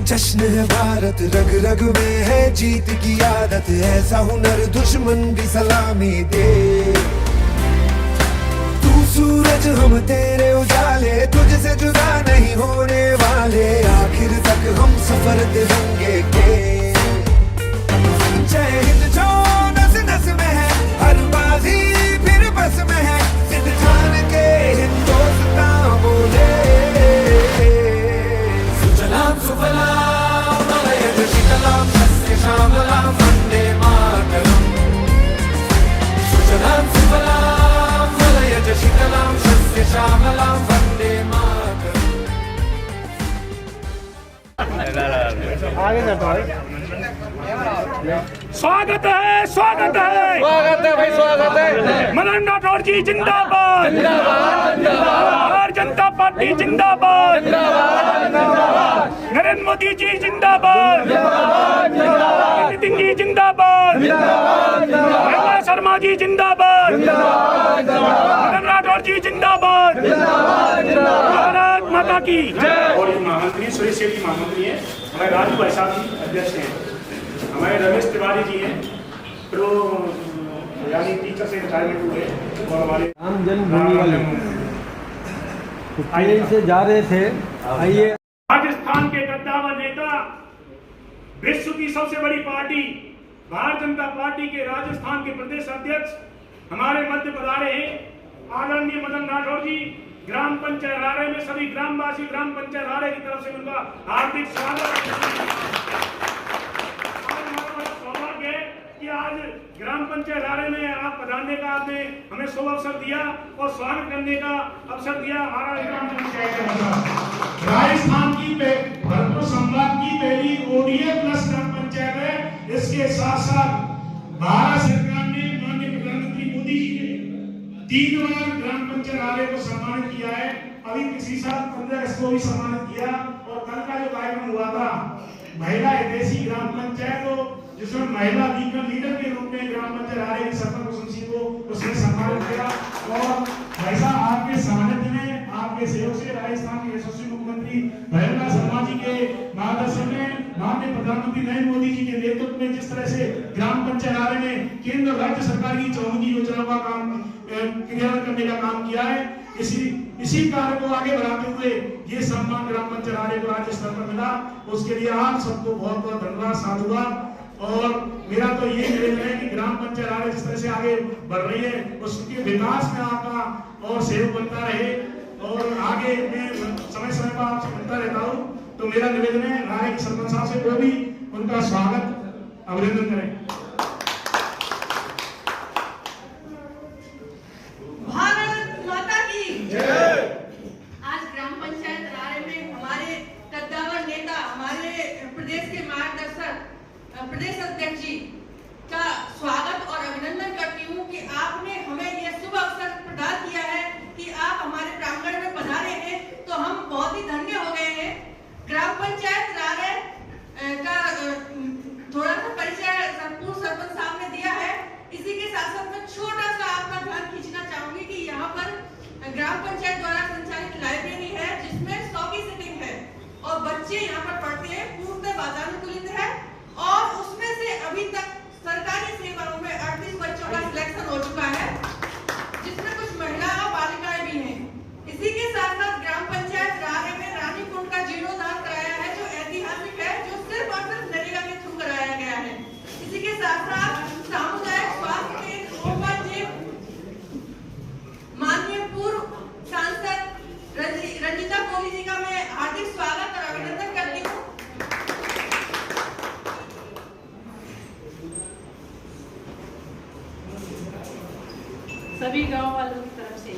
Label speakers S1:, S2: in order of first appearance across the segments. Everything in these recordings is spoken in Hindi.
S1: जश्न है भारत, रग रग में है जीत की आदत, ऐसा हुनर दुश्मन भी सलामी दे। तू सूरज हम तेरे उजाले, तुझसे जुदा नहीं होने वाले, आखिर तक हम सफर तिरंगे के। जय हिंद जो नस नस में है, हर बाजी फिर बस में है, सिद्ध ठान के हिंदुस्तान बोले। सुजलाम सुफलाम मलयज शीतलाम सस्य श्यामलाम वंदे मातरम। सुजलाम सुफलाम मलयज शीतलाम सस्य श्यामलाम वंदे मातरम।
S2: आगे करता है।
S3: स्वागत है, स्वागत है,
S2: स्वागत है भाई, स्वागत है।
S3: मदन राठौर जी जिंदाबाद,
S2: जिंदाबाद जिंदाबाद,
S3: भारतीय जनता पार्टी जिंदाबाद,
S2: जिंदाबाद जिंदाबाद,
S3: नरेंद्र मोदी जी जिंदाबाद,
S2: जिंदाबाद जिंदाबाद,
S3: नितिन जी जिंदाबाद,
S2: जिंदाबाद,
S3: हेमंत शर्मा जी जिंदाबाद, मदन राठौर जी जिंदाबाद, भारत माता की जय। और ये महामंत्री सुरेश शेट्टी महामंत्री हैं, हमारे राजू भाई साहब जी अध्यक्ष हैं, हमारे रमेश तिवारी जी हैं, फिर वो यानी टीचर से रिटायरमेंट हुए, और हमारे
S4: राम जन्मभूमि वाले ट्रेन से जा रहे थे। आइए।
S3: राजस्थान के कद्दावर नेता, विश्व की सबसे बड़ी पार्टी भारतीय जनता पार्टी के राजस्थान के प्रदेश अध्यक्ष हमारे मध्य पधारे हैं आदरणीय मदन राठौर जी। ग्राम पंचायत रारे में सभी ग्रामवासी ग्राम पंचायत रारे की तरफ से उनका हार्दिक स्वागत। सौभाग्य है कि आज ग्राम पंचायत रारे में आप पधारने का आपने हमें शुभ अवसर दिया और स्वागत करने का अवसर दिया। हमारा ग्राम पंचायत राजस्थान की भरतपुर संभाग की पहली ओडीए प्लस ग्राम पंचायत है। इसके साथ साथ भारत सरकार ने माननीय प्रधानमंत्री मोदी जी ने 3 बार ग्राम पंचायत रारे को सम्मानित किया है। अभी पिछली साल 15 अगस्त को भी सम्मानित किया, और कल का जो कार्यक्रम हुआ था महिला हितैषी ग्राम पंचायत को, जिसमें महिला लीडर के रूप में ग्राम पंचायत रारे की सरपंच कुसुम सिंह को उसने सम्मानित किया। और ऐसा आपके सानिध्य में, आपके सहयोग से राजस्थान के यशस्वी मुख्यमंत्री भैरवनाथ शर्मा जी के मार्गदर्शन में, माननीय प्रधानमंत्री नरेंद्र मोदी जी के नेतृत्व में जिस तरह से ग्राम पंचायत रारे ने केंद्र और राज्य सरकार की चौमुखी योजनाओं का काम क्रियान्वयन करने का काम किया है, इसी कार्य को आगे बढ़ाते हुए ये सम्मान ग्राम पंचायत रारे को राज्य स्तर पर मिला। उसके लिए आप सबको बहुत बहुत धन्यवाद, साधुवाद। और मेरा तो ये निवेदन है कि ग्राम पंचायत रारे जिस तरह से आगे बढ़ रही है उसके विकास में आपका और सहयोग बनता रहे, और आगे मैं समय समय पर आपसे मिलता रहता हूँ। तो मेरा निवेदन है रारे के सरपंच साहब से वो भी उनका स्वागत अभिनंदन करें।
S5: प्रदेश अध्यक्ष जी का स्वागत और अभिनंदन करती हूँ कि आपने हमें यह शुभ अवसर प्रदान किया है कि आप हमारे प्रांगण में पधारे हैं, तो हम बहुत ही धन्य हो गए हैं। ग्राम पंचायत रारे का थोड़ा सा परिचय पूर्व सरपंच साहब ने दिया है। इसी के साथ साथ मैं छोटा सा आपका ध्यान खींचना चाहूंगी कि यहाँ पर ग्राम पंचायत द्वारा संचालित लाइब्रेरी है जिसमें 100 की सीटिंग है, और बच्चे यहाँ पर पढ़ते हैं, पूर्णतः वातानुकूलित है, और उसमें से अभी तक सरकारी सेवाओं में 38 बच्चों का सिलेक्शन हो चुका है, जिसमें कुछ महिला और बालिकाएं भी हैं। इसी के साथ साथ ग्राम पंचायत रारे में रानी कुंड का जीर्णोद्धार कराया है, जो ऐतिहासिक है, जो सिर्फ और सिर्फ नरेगा के थ्रू कराया गया है। इसी के साथ साथ सामुदायिक स्वास्थ्य केंद्र गोपाल जी, माननीय पूर्व सांसद रंजीता कोहली जी का मैं हार्दिक स्वागत और अभिनंदन करती हूँ। सभी गांव वालों की तरफ से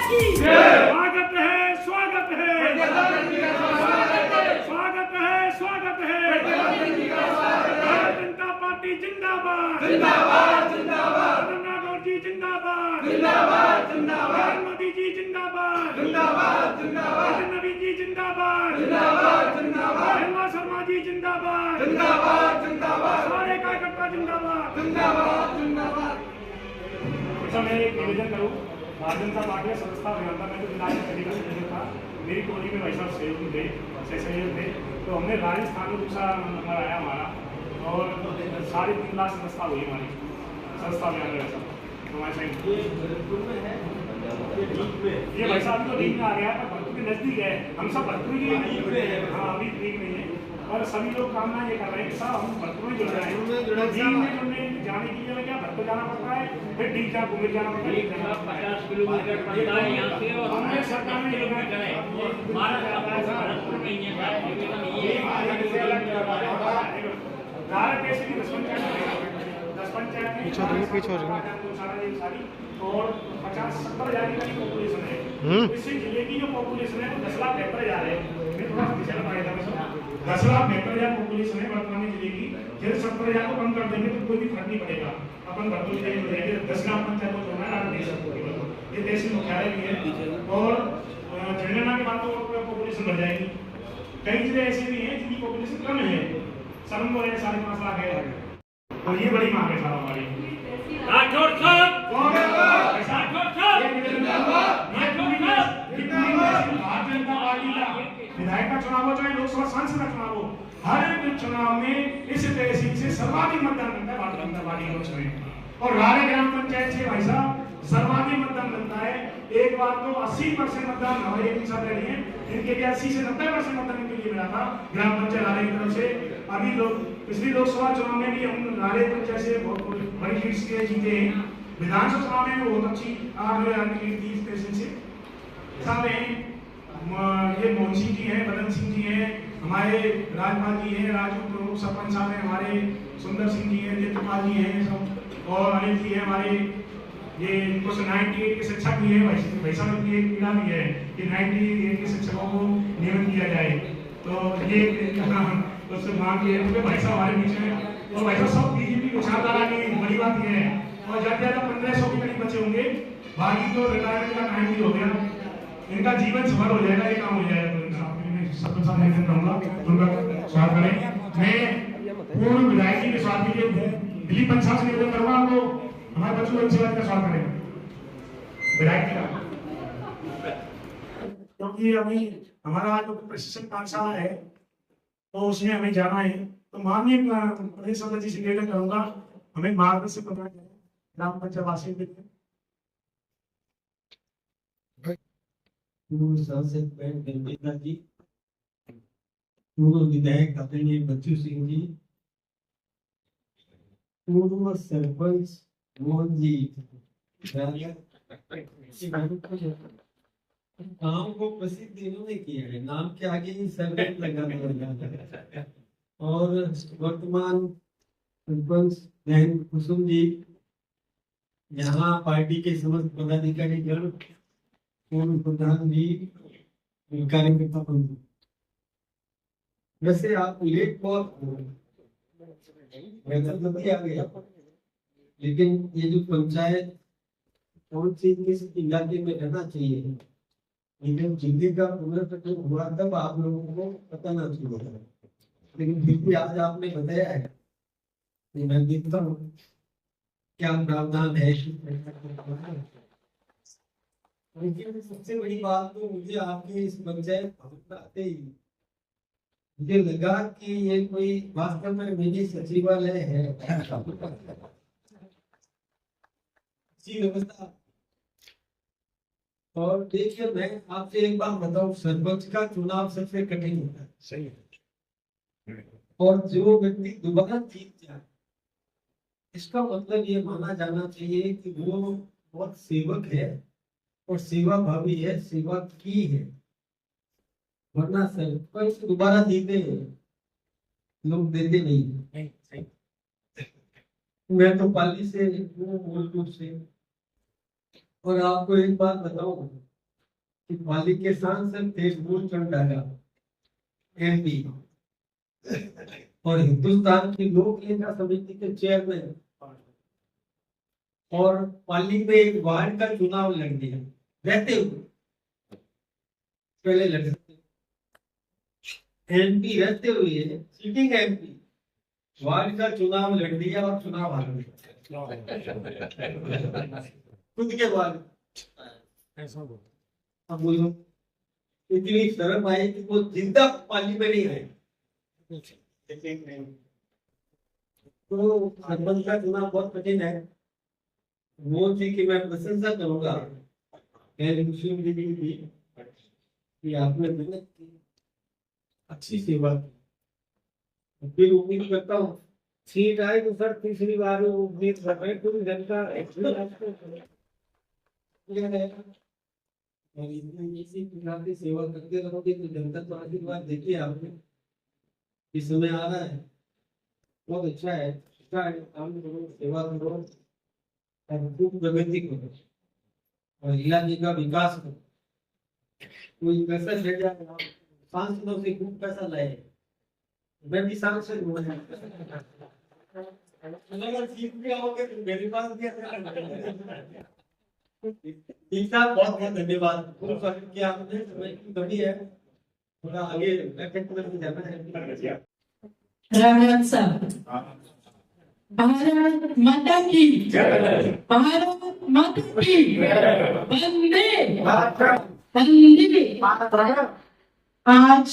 S5: की
S3: स्वागत है, स्वागत है, स्वागत है, स्वागत है। भारत जनता पार्टी जिंदाबाद, नरेंद्र जी जिंदाबाद, नरेंद्र मोदी जी जिंदाबाद, नबी जी जिंदाबाद, महिला शर्मा जी जिंदाबाद, सारे कार्यकर्ता जिंदाबाद। अच्छा, मैं एक निवेदन करूँ, भारतीय जनता पार्टी का संस्था अभियंता में जो विधायक समिति का सदस्य था, मेरी टोली में भाई साहब सहयोग थे, तो हमने राजस्थान में दूसरा नंबर आया हमारा, और 3.5 लाख संस्था हुई हमारी संस्था में आगे सब हमारे साइड। ये भाई साहब तो लीग में आ गया है, पर भरतपुर के नजदीक है, हम सब भरतपुर की लीग में है। हाँ, अभी लीग नहीं है, और सभी लोग कामना ये कर रहे हैं कि साहब हम भरतपुर में जुड़ रहे हैं। लीग में जुड़ने जाने के लिए क्या भरतपुर जाना पड़ता है, फिर डी जा घूमने जाना पड़ता है।
S2: 50 किलोमीटर पड़ता है यहाँ से, और
S3: हमने सरकार ने ये
S2: भरतपुर में ही
S3: और 50-70 हज़ार की पॉपुलेशन है। इससे जिले की जो पॉपुलेशन है वो 10,72,000 है। मैं थोड़ा पीछे लगाया था, 10,72,000 पॉपुलेशन है वर्तमान में जिले की। फिर 70,000 को कम कर देंगे तो कोई भी फर्क नहीं पड़ेगा, अपन भरतपुर जिले में रहेंगे। 10 ग्राम पंचायत को जोड़ना है, ये तहसील मुख्यालय भी है, और जनगणना के बाद तो पॉपुलेशन बढ़ जाएगी। कई जिले ऐसे भी हैं जिनकी पॉपुलेशन कम है, सरम बोले 5.5 लाख है, और ये बड़ी मांग है साहब हमारी।
S2: राठौर साहब,
S3: भारतीय जनता पार्टी का विधायक का चुनाव हो चाहे लोकसभा सांसद का चुनाव हो, हर एक चुनाव में इस तहसील से सर्वाधिक मतदान मिलता है भारतीय जनता पार्टी के पक्ष में, और रारे ग्राम पंचायत से भाई साहब सर्वाधिक मतदान मिलता है। एक बार तो 80% मतदान हमारे एक साथ रही है, इनके लिए 80 से 90% मतदान इनके लिए मिला था ग्राम पंचायत रारे की तरफ से। अभी लोग पिछली लोकसभा चुनाव में भी हम रारे पंचायत से बहुत बड़ी लीड से जीते हैं, विधानसभा चुनाव में भी बहुत अच्छी 8,000 की लीड थी इस तहसील से। साथ में ये मोहन सिंह जी हैं, बदन सिंह जी हैं, हमारे राजपाल जी हैं, राजू प्रमुख सरपंच साहब हैं हमारे, सुंदर सिंह जी हैं, नेत्रपाल जी हैं सब, और अनिल जी हैं हमारे। ये इनको 98 के शिक्षक भी है, भाई साहब की एक पीड़ा भी है कि 98 के शिक्षकों को नियमित किया जाए, तो ये उससे मांग की है। तो भाई साहब हमारे बीच में, और भाई साहब सब बीजेपी विचारधारा की बड़ी बात ये है, और ज्यादा 1500 के करीब बच्चे होंगे, बाकी तो रिटायरमेंट का टाइम भी हो गया, इनका जीवन सफल हो जाएगा, ये काम हो जाएगा। तो सरपंच साहब निवेदन करूंगा उनका स्वागत करें। मैं पूर्ण विधायक जी के स्वागत के लिए दिलीप पंच साहब से निवेदन करूंगा आपको हमारे बच्चों को सेवा का स्वागत करें विधायक जी का, क्योंकि अभी हमारा जो प्रशिक्षण कार्यशाला है तो उसमें हमें जाना है। तो माननीय प्रदेश अध्यक्ष जी से निवेदन करूंगा हमें मार्गदर्शन प्रदान करें ग्राम पंचायत वासियों के लिए।
S4: पूर्व सांसद गणेश जी, पूर्व विधायक आदरणीय बच्चू सिंह जी, पूर्व सरपंच मोहन जी, काम को प्रसिद्ध इन्होंने किया है, नाम के आगे ही सरपंच लगा है। और वर्तमान सरपंच बहन कुसुम जी, यहाँ पार्टी के समस्त पदाधिकारी गण, पूर्व प्रधान जी, कार्यकर्ता बंधु। वैसे आप लेट बहुत नहीं आ गया, लेकिन ये जो पंचायत कौन सी किस इलाके में रहना चाहिए, लेकिन जिंदगी का पुनर्गठन हुआ तब आप लोगों को पता ना चला, लेकिन फिर भी आज आपने बताया है, मैं देखता हूँ क्या प्रावधान है। सबसे बड़ी बात तो मुझे आपके इस पंचायत भवन आते ही मुझे लगा कि ये कोई वास्तव में मिनी सचिवालय है। व्यवस्था। और देखिए मैं आपसे एक बात बताऊं, सरपंच का चुनाव सबसे कठिन होता है।
S3: सही है।
S4: और जो व्यक्ति दोबारा जीत जाए, इसका मतलब ये माना जाना चाहिए कि वो बहुत सेवक है और सेवा भावी है, सेवा की है। वरना सरपंच दोबारा जीते लोग देते नहीं। मैं तो पाली से मूल रूप से। और आपको एक बात बताऊं, कि पाली के सांसद तेजपुर चंडाला MP और हिंदुस्तान की लोक लेखा समिति के चेयरमैन और पाली में एक वार्ड का चुनाव लड़ दिया रहते हुए, पहले लड़ सकते MP रहते हुए सिटिंग MP वार्ड का चुनाव लड़ दिया और चुनाव हार गया खुद के बाद। अब बोलो इतनी शर्म आई कि वो जिंदा पाली में नहीं है। तो सरपंच का चुनाव बहुत कठिन है। वो थी कि मैं प्रशंसा करूंगा मुस्लिम लीग की कि आपने मेहनत की, अच्छी सेवा की। फिर उम्मीद करता हूँ सीट आए तो सर तीसरी बार उम्मीद कर रहे हैं पूरी जनता और इसी प्रकार की सेवा करते रहोगे तो जनता तो आशीर्वाद देती है आपने। इस समय आ रहा है, बहुत अच्छा है काम करो, सेवा करो और खूब प्रगति करो और इलाके का विकास करो। कोई पैसा ले जाए सांसदों से खूब पैसा लाए, मैं भी सांसद हूँ अगर जीत भी आओगे तो मेरे पास बहुत बहुत धन्यवाद। किया आपने, समय की कमी है, थोड़ा आगे जाना है।
S6: रामनाथ साहब, भारत माता की जय, भारत माता की जय, वंदे वंदे मातरम। आज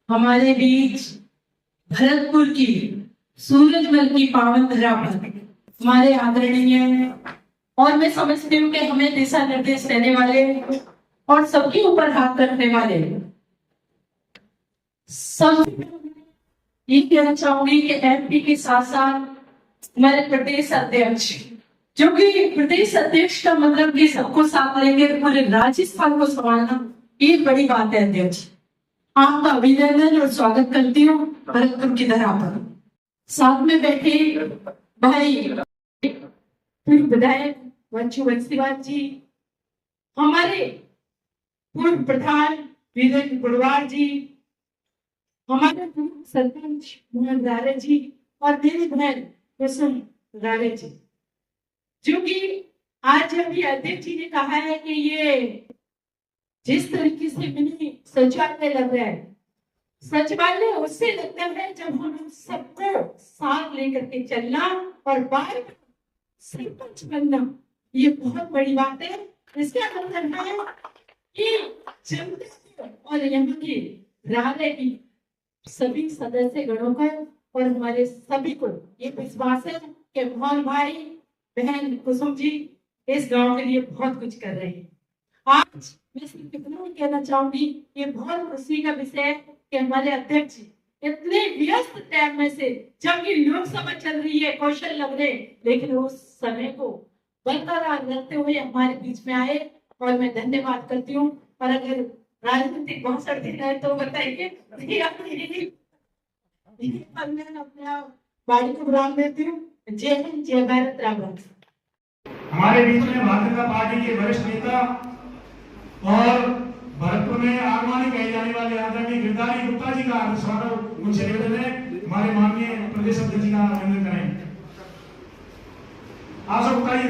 S6: हमारे बीच भरतपुर की सूरजमल की पावन धरा पर हमारे आदरणीय और मैं समझती हूँ कि हमें दिशा निर्देश देने वाले और सबके ऊपर हाथ रखने वाले सब ये कहना चाहूंगी कि MP के साथ साथ हमारे प्रदेश अध्यक्ष, जो कि प्रदेश अध्यक्ष का मतलब कि सबको साथ लेके पूरे राजस्थान को संभालना, ये बड़ी बात है। अध्यक्ष, आपका अभिनंदन और स्वागत करती हूँ भरतपुर की धरा पर। साथ में बैठे भाई विधायक वंशु बंसीवाल जी, हमारे पूर्व प्रधान वीरेंद्र गुड़वार जी, हमारे पूर्व सरपंच मोहन रारे जी और मेरी बहन कुसुम रारे जी, जो कि आज अभी अध्यक्ष जी ने कहा है कि ये जिस तरीके से मिनी सचिवालय लग रहा है, सचिवालय उससे लगता है जब हम सबको साथ लेकर के चलना और बार सरपंच बनना, ये बहुत बड़ी बात है। इसका मतलब है कि जनता और यहाँ के राज्य की सभी सदस्य गणों का और हमारे सभी को ये विश्वास है कि मोहन भाई बहन कुसुम जी इस गांव के लिए बहुत कुछ कर रहे हैं। आज मैं सिर्फ इतना ही कहना चाहूंगी, ये बहुत खुशी का विषय है कि हमारे अध्यक्ष इतने व्यस्त टाइम में से, जबकि लोकसभा चल रही है, क्वेश्चन लग रहे, लेकिन उस समय को बरकरार रखते हुए हमारे बीच में आए और मैं धन्यवाद करती हूँ। और अगर राजनीतिक भाषण देना है तो बताइए, अपने बाड़ी को विराम देती हूँ। जय हिंद, जय भारत, राम राम।
S3: हमारे बीच में भारतीय जनता पार्टी के वरिष्ठ नेता और भरतपुर में आगवानी कहे जाने वाले आदरणीय गिरधारी गुप्ता जी का स्वागत उनसे निवेदन है, हमारे माननीय प्रदेश अध्यक्ष जी का अभिनंदन करें। आप सब गुप्ता जी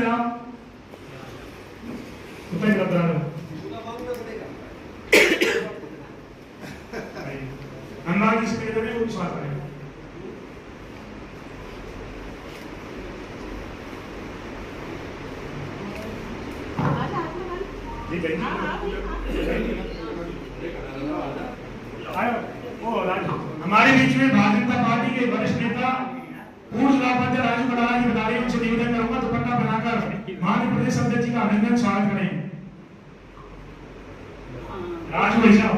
S3: अनुराग जी से निवेदन है, विश्वास करें। हमारे बीच में भारतीय जनता पार्टी के वरिष्ठ नेता पूर्व जिला पंचायत राजू कटारा जी बता रहे हैं, उनसे निवेदन करूंगा दुपट्टा बनाकर माननीय प्रदेश अध्यक्ष जी का अभिनंदन स्वागत करें। राजू भैया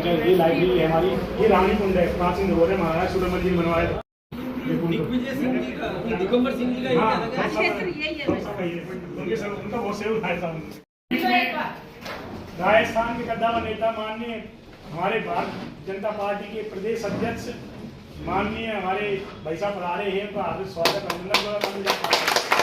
S3: ये लाइब्रेरी है हमारी, ये रानी कुंड है, प्राचीन धरोहर है, महाराज सुब्रमण्य जी ने बनवाया था।
S4: दिग्विजय सिंह जी का, दिगंबर सिंह जी का
S3: हाँ,
S4: ही था
S3: क्षेत्र यही है, उनके सब उनका बहुत सेव उठाया था उन्होंने। राजस्थान के कद्दावर नेता माननीय हमारे भारतीय जनता पार्टी के प्रदेश अध्यक्ष माननीय हमारे भाई साहब पधारे हैं, उनका हार्दिक स्वागत अभिनंदन।